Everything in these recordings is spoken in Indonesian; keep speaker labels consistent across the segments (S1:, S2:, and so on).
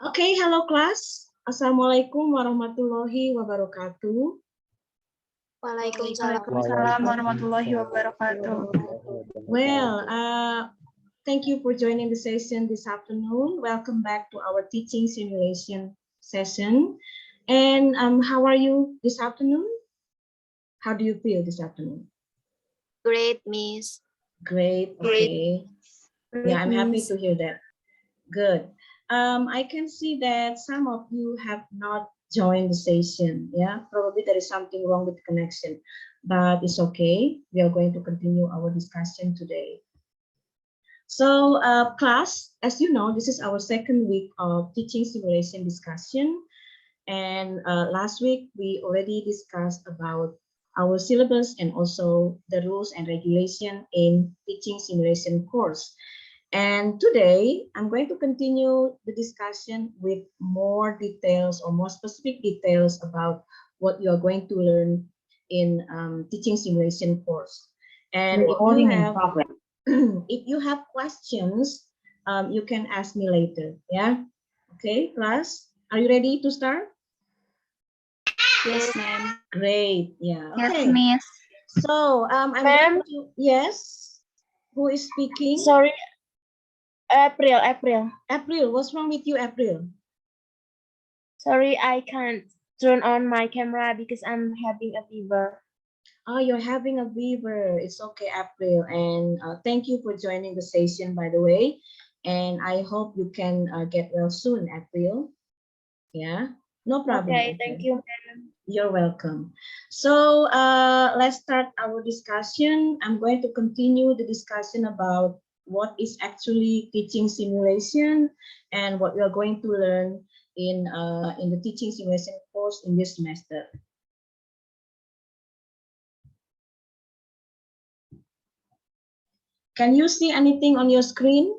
S1: Okay, hello class. Assalamualaikum warahmatullahi wabarakatuh.
S2: Waalaikumsalam warahmatullahi wabarakatuh.
S1: Well, thank you for joining the session this afternoon. Welcome back to our teaching simulation session. And how are you this afternoon? How do you feel this afternoon?
S3: Great, Miss.
S1: Great. Okay. Yeah, I'm happy to hear that. Good. I can see that some of you have not joined the session. Yeah, probably there is something wrong with the connection, but it's okay. We are going to continue our discussion today. So class, as you know, this is our second week of teaching simulation discussion. And last week, we already discussed about our syllabus and also the rules and regulation in teaching simulation course. And today, I'm going to continue the discussion with more details or more specific details about what you are going to learn in teaching simulation course. And if you have questions, you can ask me later. Yeah. Okay, class, are you ready to start?
S2: Yes, ma'am.
S1: Great. Yeah. Okay.
S2: Yes, Miss.
S1: So I'm going to, yes. Who is speaking?
S4: Sorry, April.
S1: April, what's wrong with you, April?
S4: Sorry, I can't turn on my camera because I'm having a fever.
S1: Oh, you're having a fever. It's okay, April. And thank you for joining the session, by the way. And I hope you can get well soon, April. Yeah, no problem.
S4: Okay,
S1: April.
S4: thank you, ma'am.
S1: You're welcome. So let's start our discussion. I'm going to continue the discussion about what is actually teaching simulation and what we are going to learn in the teaching simulation course in this semester. Can you see anything on your screen?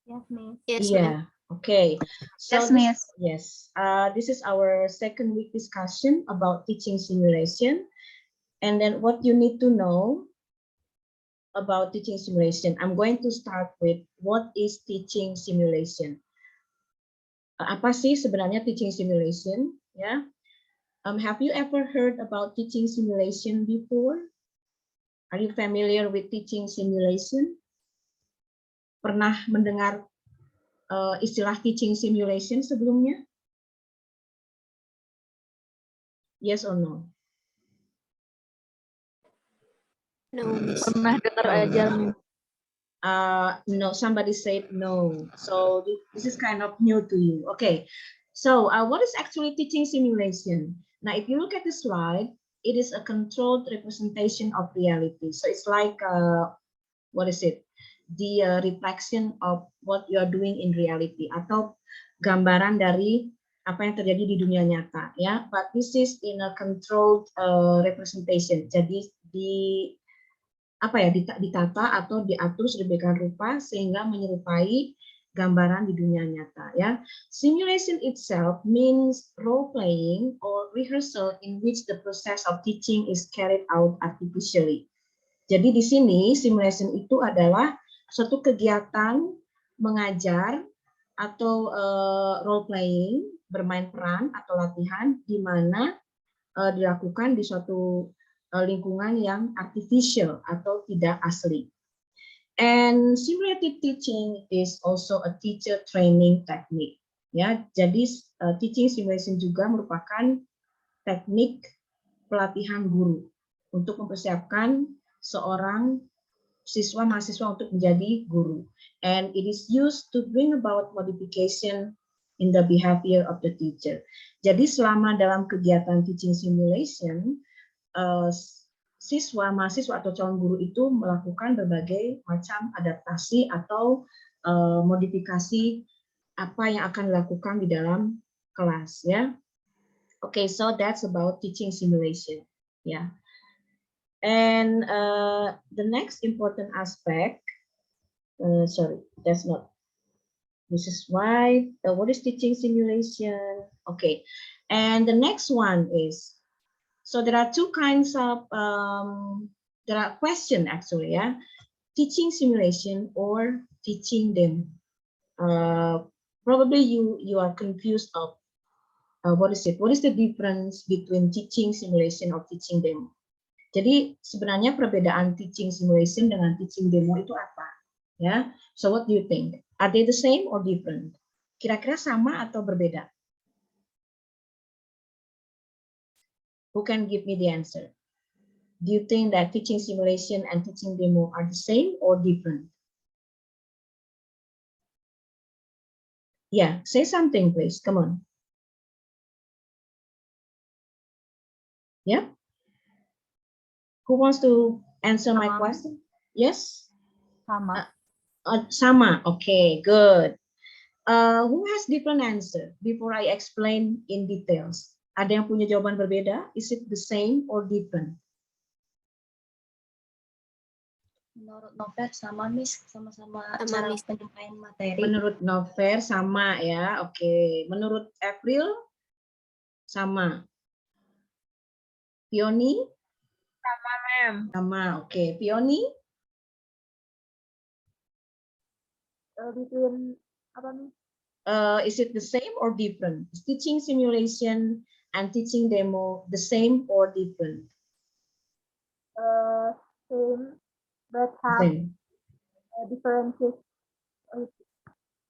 S4: Yes, ma'am.
S3: Yes,
S1: Yeah. Okay. So
S2: Yes, Miss.
S1: yes, this is our second week discussion about teaching simulation. And then what you need to know about teaching simulation. I'm going to start with what is teaching simulation. Apa sih sebenarnya teaching simulation? Ya. Have you ever heard about teaching simulation before? Are you familiar with teaching simulation? Pernah mendengar istilah teaching simulation sebelumnya? Yes or no?
S3: No, Miss.
S4: Pernah dengar aja, ma'am.
S1: No, somebody said no. So this is kind of new to you. Okay. So what is actually teaching simulation? Now, if you look at the slide, it is a controlled representation of reality. So it's like, what is it? The reflection of what you are doing in reality atau gambaran dari apa yang terjadi di dunia nyata, ya. But this is in a controlled representation. Jadi ditata atau diatur sedemikian rupa sehingga menyerupai gambaran di dunia nyata, ya. Simulation itself means role playing or rehearsal in which the process of teaching is carried out artificially. Jadi di sini simulation itu adalah suatu kegiatan mengajar atau role playing, bermain peran atau latihan di mana dilakukan di suatu lingkungan yang artificial atau tidak asli. And simulated teaching is also a teacher training technique. Ya, jadi teaching simulation juga merupakan teknik pelatihan guru untuk mempersiapkan seorang siswa mahasiswa untuk menjadi guru. And it is used to bring about modification in the behavior of the teacher. Jadi selama dalam kegiatan teaching simulation, siswa, mahasiswa atau calon guru itu melakukan berbagai macam adaptasi atau modifikasi apa yang akan dilakukan di dalam kelas, ya. Okay, so that's about teaching simulation, yeah. And the next important aspect, sorry, that's not. This is why what is teaching simulation? Okay, and the next one is. So there are two kinds of, there are questions actually, yeah. Teaching simulation or teaching them. probably you are confused of what is it? What is the difference between teaching simulation or teaching demo? Jadi sebenarnya perbedaan teaching simulation dengan teaching demo itu apa? Ya, so what do you think? Are they the same or different? Kira-kira sama atau berbeda? Who can give me the answer? Do you think that teaching simulation and teaching demo are the same or different? Yeah, say something, please. Come on. Yeah. Who wants to answer my question? Yes.
S2: Sama.
S1: Sama. Okay, good. Who has different answer before I explain in details? Ada yang punya jawaban berbeda? Is it the same or different?
S5: Menurut Novel sama Miss, sama-sama
S3: Sama,
S5: cara
S3: Miss.
S5: penyampaian materi.
S1: Menurut Nover sama ya. Oke. Menurut April sama. Pioni?
S4: Ma'am.
S1: Sama. Oke. Pioni?
S4: Between apa nih?
S1: Is it the same or different? Is teaching simulation and teaching demo the same or different?
S4: Same, but have
S1: Same.
S4: differences.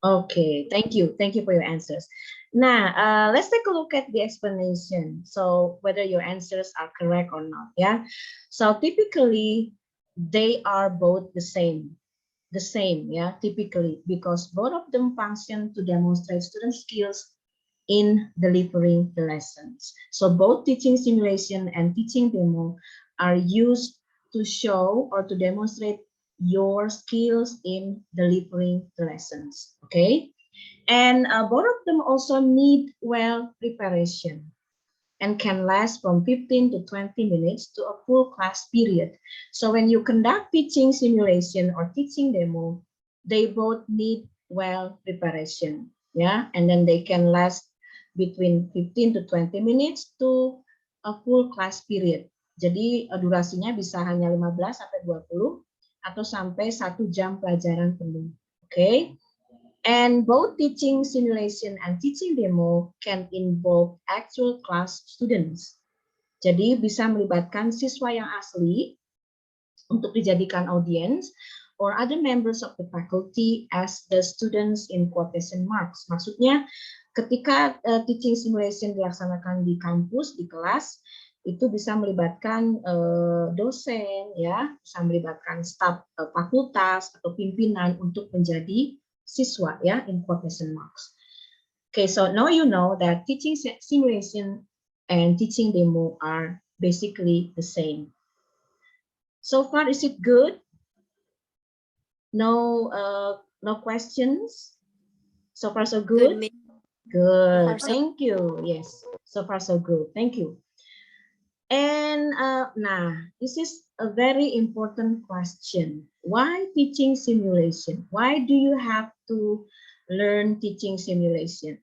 S1: Okay, thank you. Thank you for your answers. Now, let's take a look at the explanation. So whether your answers are correct or not, yeah? So typically, they are both the same, yeah, typically, because both of them function to demonstrate student skills in delivering the lessons. So both teaching simulation and teaching demo are used to show or to demonstrate your skills in delivering the lessons, okay? And both of them also need well preparation and can last from 15 to 20 minutes to a full class period. So when you conduct teaching simulation or teaching demo, they both need well preparation, yeah? And then they can last between 15 to 20 minutes to a full class period. Jadi durasinya bisa hanya 15 sampai 20 atau sampai 1 jam pelajaran penuh. Okay? And both teaching simulation and teaching demo can involve actual class students. Jadi bisa melibatkan siswa yang asli untuk dijadikan audience or other members of the faculty as the students in quotation marks. Maksudnya ketika teaching simulation dilaksanakan di kampus, di kelas, itu bisa melibatkan dosen, ya, bisa melibatkan staf fakultas atau pimpinan untuk menjadi siswa, ya, in quotation marks. Okay, so now you know that teaching simulation and teaching demo are basically the same. So far, is it good? No, no questions. So far, so good.
S3: Miss.
S1: Good.
S3: So far, so
S1: Thank you. Yes. So far, so good. Thank you. And now, this is a very important question. Why teaching simulation? Why do you have to learn teaching simulation?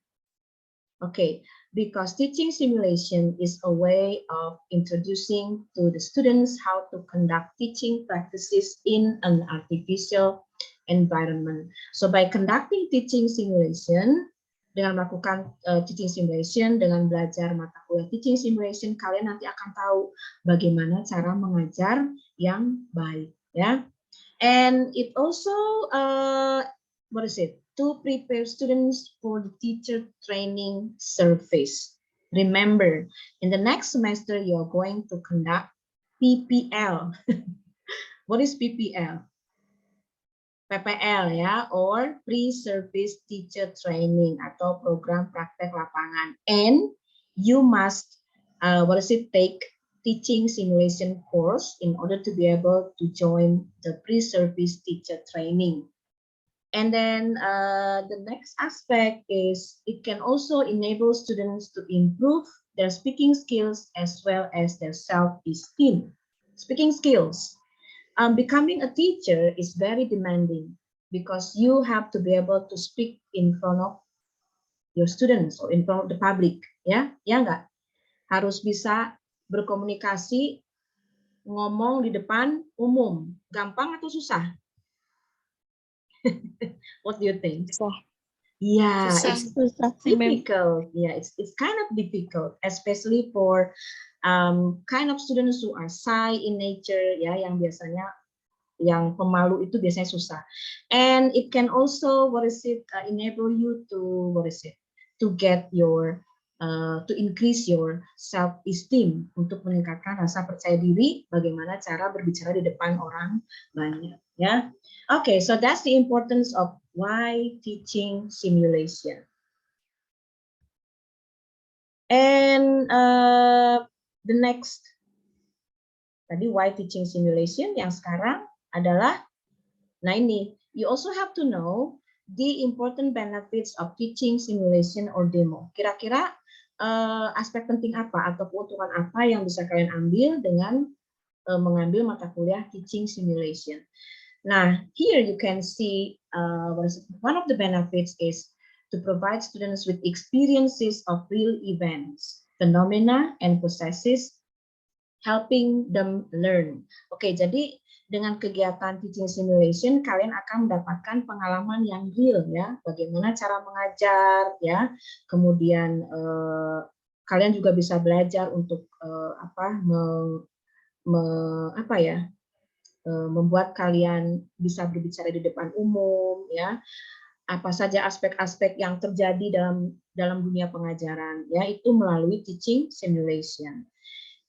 S1: Okay, because teaching simulation is a way of introducing to the students how to conduct teaching practices in an artificial environment. So by conducting teaching simulation, dengan melakukan teaching simulation, dengan belajar mata kuliah teaching simulation, kalian nanti akan tahu bagaimana cara mengajar yang baik, ya. And it also, what is it? To prepare students for the teacher training service. Remember, in the next semester, you're going to conduct PPL. What is PPL? PPL, ya, or pre-service teacher training atau program praktek lapangan. And you must, take teaching simulation course in order to be able to join the pre-service teacher training. And then the next aspect is it can also enable students to improve their speaking skills as well as their self-esteem. Speaking skills. Becoming a teacher is very demanding because you have to be able to speak in front of your students or in front of the public, ya, ya enggak? Harus bisa berkomunikasi, ngomong di depan umum. Gampang atau susah? What do you think?
S5: Susah.
S1: Yeah,
S3: Susah.
S1: it's
S4: Susah sih, Mem.
S1: difficult. Yeah, it's kind of difficult, especially for kind of students who are shy in nature, ya, yang biasanya yang pemalu itu biasanya susah. And it can also enable you to to get your to increase your self esteem, untuk meningkatkan rasa percaya diri, bagaimana cara berbicara di depan orang banyak, ya. Okay, so that's the importance of why teaching simulation. And the next, tadi why teaching simulation, yang sekarang adalah, nah ini, you also have to know the important benefits of teaching simulation or demo. Kira-kira aspek penting apa atau keuntungan apa yang bisa kalian ambil dengan mengambil mata kuliah teaching simulation. Nah, here you can see one of the benefits is to provide students with experiences of real events, phenomena, and processes, helping them learn. Oke, jadi dengan kegiatan teaching simulation, kalian akan mendapatkan pengalaman yang real, ya, bagaimana cara mengajar, ya, kemudian kalian juga bisa belajar untuk membuat kalian bisa berbicara di depan umum, ya, apa saja aspek-aspek yang terjadi dalam dunia pengajaran, ya, itu melalui teaching simulation.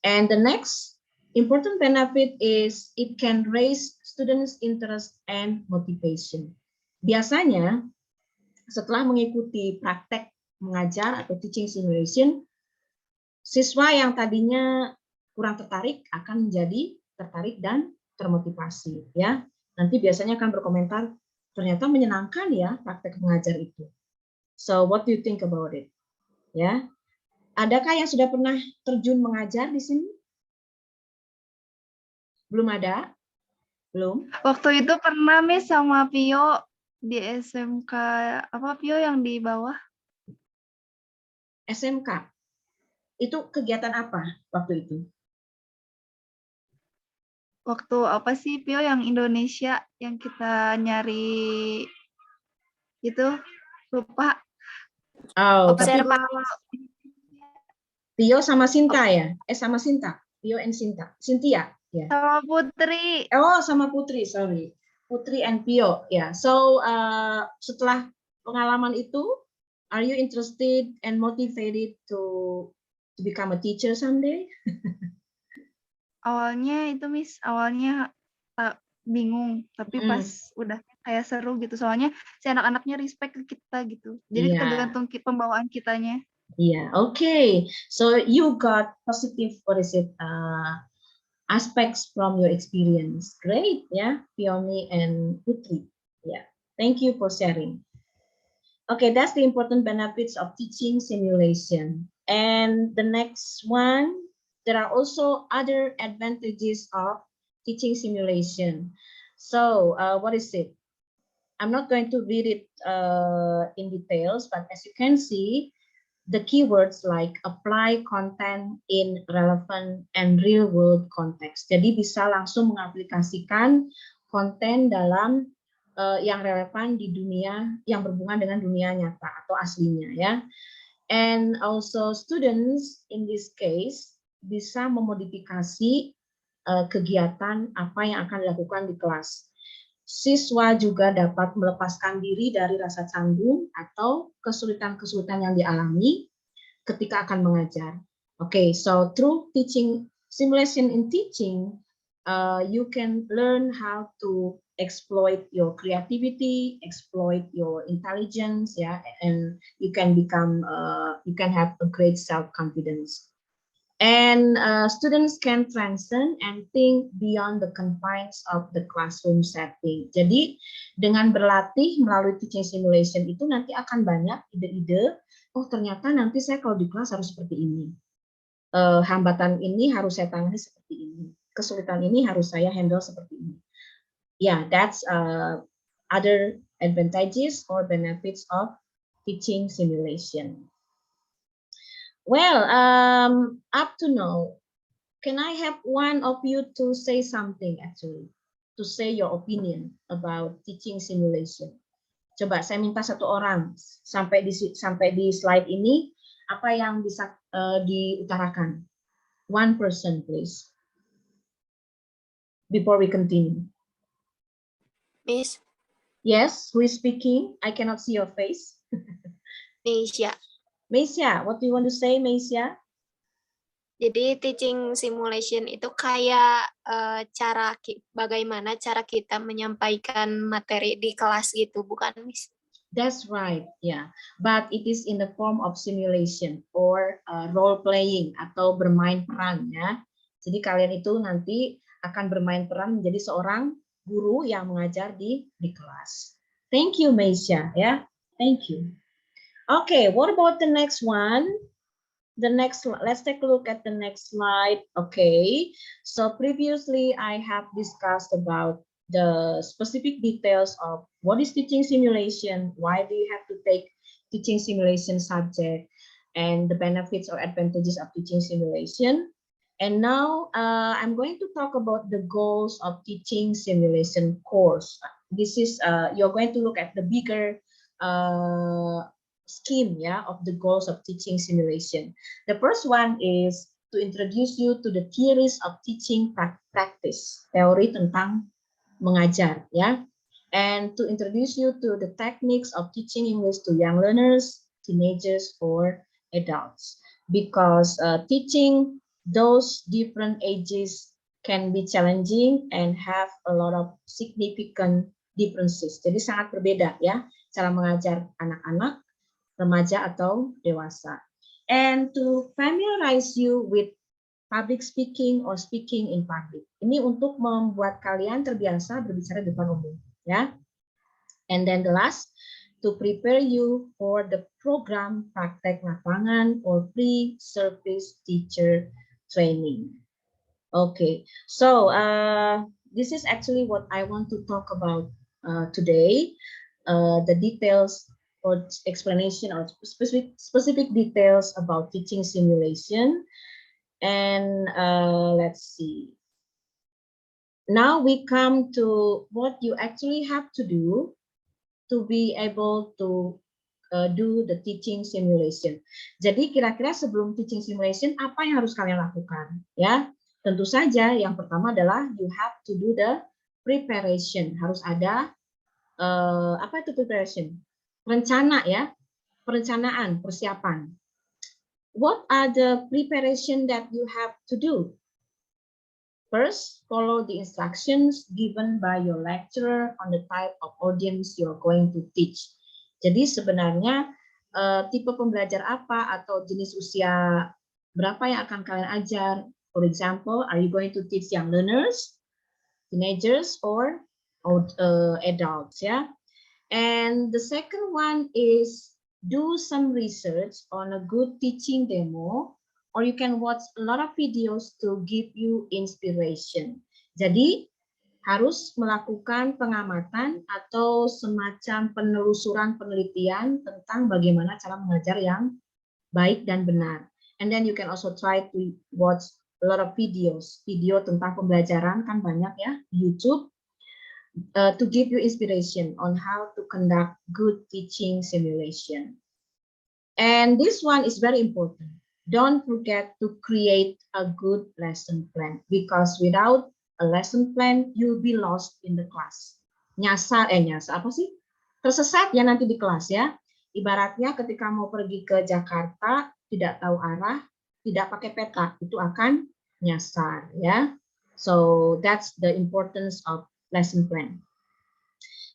S1: And the next important benefit is it can raise students' interest and motivation. Biasanya setelah mengikuti praktek mengajar atau teaching simulation, siswa yang tadinya kurang tertarik akan menjadi tertarik dan termotivasi, ya. Nanti biasanya akan berkomentar, ternyata menyenangkan ya praktek mengajar itu. So what do you think about it? Ya. Adakah yang sudah pernah terjun mengajar di sini? Belum ada? Belum?
S2: Waktu itu pernah Miss sama Pio di SMK apa Pio yang di bawah?
S1: SMK. Itu kegiatan apa waktu itu?
S2: Waktu apa sih Pio yang Indonesia yang kita nyari itu lupa.
S1: Oh,
S3: Observasi.
S1: Tio sama Sinta ya? Sama Sinta. Tio and Sinta. Cynthia. Ya.
S2: Sama Putri.
S1: Oh, sama Putri, sorry. Putri and Pio. Ya. So, setelah pengalaman itu, are you interested and motivated to become a teacher someday?
S2: Awalnya itu Miss, awalnya bingung, tapi pas udah kayak seru gitu. Soalnya si anak-anaknya respect ke kita gitu. Jadi tergantung pembawaan kitanya.
S1: Yeah, okay. So you got positive, aspects from your experience. Great, yeah, Pioni and Putri. Yeah, thank you for sharing. Okay, that's the important benefits of teaching simulation. And the next one, there are also other advantages of teaching simulation. So what is it? I'm not going to read it in details, but as you can see, the keywords like apply content in relevant and real world context. Jadi bisa langsung mengaplikasikan konten dalam yang relevan di dunia yang berhubungan dengan dunia nyata atau aslinya, ya. And also students in this case bisa memodifikasi kegiatan apa yang akan dilakukan di kelas. Siswa juga dapat melepaskan diri dari rasa canggung atau kesulitan-kesulitan yang dialami ketika akan mengajar. Okay, so through teaching simulation in teaching, you can learn how to exploit your creativity, exploit your intelligence, yeah, and you can have a great self-confidence. And students can transcend and think beyond the confines of the classroom setting. Jadi dengan berlatih melalui teaching simulation itu nanti akan banyak ide-ide, oh ternyata nanti saya kalau di kelas harus seperti ini. Hambatan ini harus saya tangani seperti ini. Kesulitan ini harus saya handle seperti ini. Yeah, that's other advantages or benefits of teaching simulation. Well, up to now, can I have one of you to say something actually, to say your opinion about teaching simulation? Coba saya minta satu orang sampai di slide ini apa yang bisa diutarakan. One person, please. Before we continue.
S3: Miss
S1: Yes, who is speaking? I cannot see your face.
S3: Meisha.
S1: Meisha, what do you want to say, Meisha?
S3: Jadi teaching simulation itu kayak bagaimana cara kita menyampaikan materi di kelas gitu, bukan, Miss?
S1: That's right, yeah. But it is in the form of simulation or role playing atau bermain peran ya. Jadi kalian itu nanti akan bermain peran menjadi seorang guru yang mengajar di kelas. Thank you, Meisha. Ya, thank you. Okay, what about the next one? Let's take a look at the next slide. Okay, so previously I have discussed about the specific details of what is teaching simulation, why do you have to take teaching simulation subject, and the benefits or advantages of teaching simulation. And now I'm going to talk about the goals of teaching simulation course. This is, you're going to look at the bigger scheme, yeah, of the goals of teaching simulation. The first one is to introduce you to the theories of teaching practice, teori tentang mengajar, ya, and to introduce you to the techniques of teaching English to young learners, teenagers, or adults, because teaching those different ages can be challenging and have a lot of significant differences. Jadi sangat berbeda ya cara mengajar anak-anak, remaja atau dewasa. And to familiarize you with public speaking or speaking in public. Ini untuk membuat kalian terbiasa berbicara di depan umum, ya. And then the last, to prepare you for the program praktek lapangan or pre-service teacher training. Okay, so this is actually what I want to talk about today. The details or explanation or specific details about teaching simulation. And let's see. Now we come to what you actually have to do to be able to do the teaching simulation. Jadi kira-kira sebelum teaching simulation apa yang harus kalian lakukan? Ya, tentu saja yang pertama adalah you have to do the preparation. Harus ada apa itu preparation? Rencana ya, perencanaan, persiapan. What are the preparation that you have to do? First, follow the instructions given by your lecturer on the type of audience you're going to teach. Jadi sebenarnya tipe pembelajar apa atau jenis usia berapa yang akan kalian ajar? For example, are you going to teach young learners, teenagers, or adults? Ya. And the second one is do some research on a good teaching demo, or you can watch a lot of videos to give you inspiration. Jadi harus melakukan pengamatan atau semacam penelusuran penelitian tentang bagaimana cara mengajar yang baik dan benar. And then you can also try to watch a lot of videos, video tentang pembelajaran kan banyak ya di YouTube. To give you inspiration on how to conduct good teaching simulation. And this one is very important. Don't forget to create a good lesson plan, because without a lesson plan, you'll be lost in the class. Nyasar apa sih? Tersesat ya nanti di kelas ya. Ibaratnya ketika mau pergi ke Jakarta, tidak tahu arah, tidak pakai peta, itu akan nyasar ya. So that's the importance of lesson plan.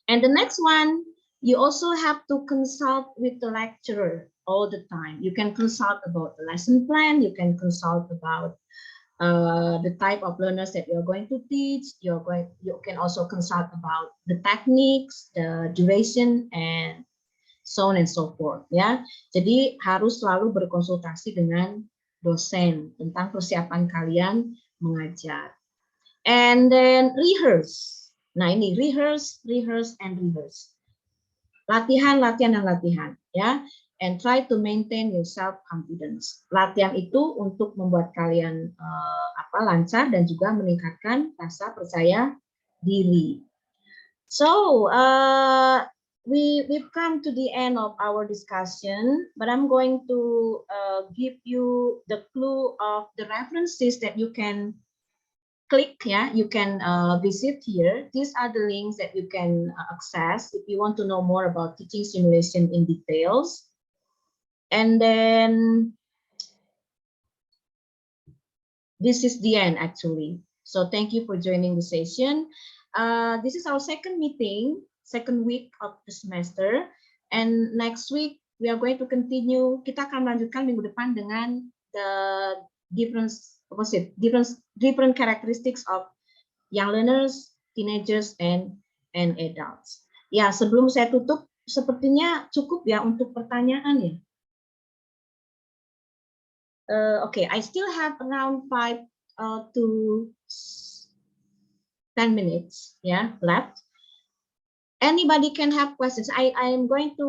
S1: And the next one, you also have to consult with the lecturer all the time. You can consult about the lesson plan, you can consult about the type of learners that you're going to teach, you can also consult about the techniques, the duration, and so on and so forth. Ya, jadi harus selalu berkonsultasi dengan dosen tentang persiapan kalian mengajar. And then rehearse. Nah ini rehearse, and rehearse. Latihan, dan latihan, ya. And try to maintain your self-confidence. Latihan itu untuk membuat kalian lancar dan juga meningkatkan rasa percaya diri. So we've come to the end of our discussion, but I'm going to give you the clue of the references that you can click. Yeah, you can visit here. These are the links that you can access if you want to know more about teaching simulation in details. And then this is the end actually. So thank you for joining the session. This is our second meeting, second week of the semester. And next week we are going to continue. Kita akan melanjutkan minggu depan dengan the different characteristics of young learners, teenagers, and adults. Ya, sebelum saya tutup, sepertinya cukup ya untuk pertanyaan ya. Okay, I still have around 5 to 10 minutes, yeah, left. Anybody can have questions. I am going to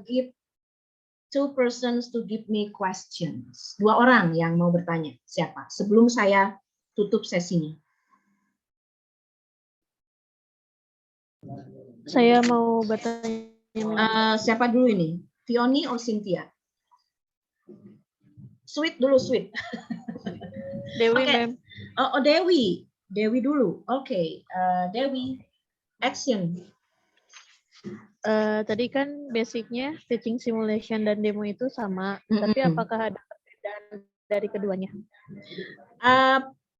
S1: give 2 persons to give me questions. 2 orang yang mau bertanya. Siapa? Sebelum saya tutup sesinya.
S6: Saya mau bertanya.
S1: Siapa dulu ini? Fioni or Cynthia? Sweet dulu, Sweet.
S6: Dewi,
S1: Okay.
S6: Ma'am.
S1: Oh, Dewi. Dewi dulu. Oke, Dewi. Action.
S6: Tadi kan basicnya teaching simulation dan demo itu sama, tapi apakah ada perbedaan dari keduanya?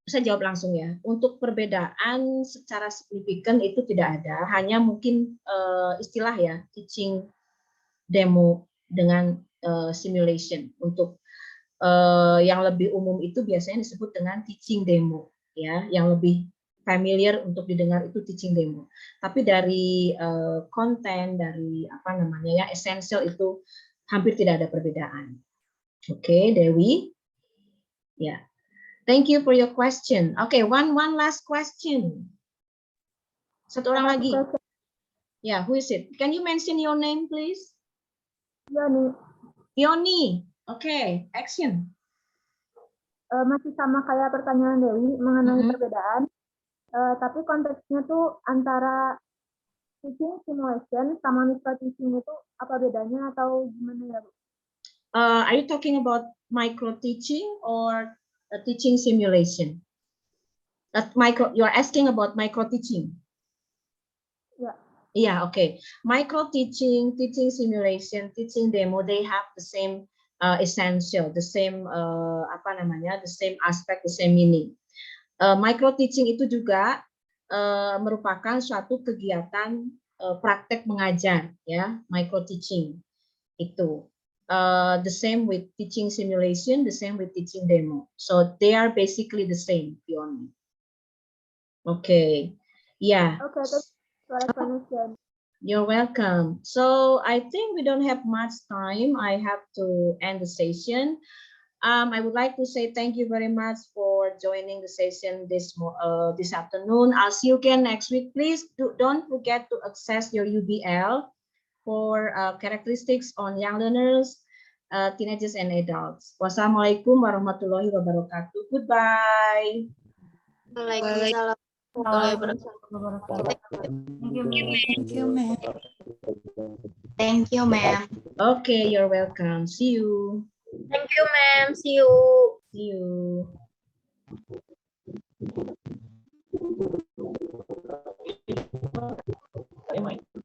S1: Saya jawab langsung ya. Untuk perbedaan secara signifikan itu tidak ada, hanya mungkin istilah ya, teaching demo dengan simulation. Untuk yang lebih umum itu biasanya disebut dengan teaching demo, ya, yang lebih familiar untuk didengar itu teaching demo. Tapi dari konten, dari apa namanya ya, essential itu hampir tidak ada perbedaan. Oke, Dewi. Ya, thank you for your question. Oke, one last question. Satu orang lagi. Ya, who is it? Can you mention your name, please? Yoni. Oke, action.
S7: Masih sama kayak pertanyaan Dewi mengenai perbedaan, tapi konteksnya tuh antara teaching simulation sama micro teaching itu apa bedanya atau gimana ya, Bu?
S1: Are you talking about micro teaching or teaching simulation? You're asking about micro teaching.
S7: Yeah.
S1: Yeah, okay. Micro teaching, teaching simulation, teaching demo, they have the same essential, the same apa namanya, the same aspect, the same meaning. Micro teaching itu juga merupakan suatu kegiatan praktek mengajar, ya, micro teaching itu. The same with teaching simulation, the same with teaching demo. So they are basically the same, Fiona. Okay, yeah.
S7: Okay, thanks for explanation.
S1: You're welcome. So I think we don't have much time. I have to end the session. I would like to say thank you very much for joining the session this afternoon. I'll see you again next week. Please don't forget to access your UBL for characteristics on young learners, teenagers, and adults. Wassalamualaikum warahmatullahi wabarakatuh. Goodbye.
S3: Waalaikumsalam.
S5: Thank you, ma'am. Thank you, ma'am.
S1: Okay, you're welcome. See you.
S4: Thank you, ma'am. See you.
S1: See you.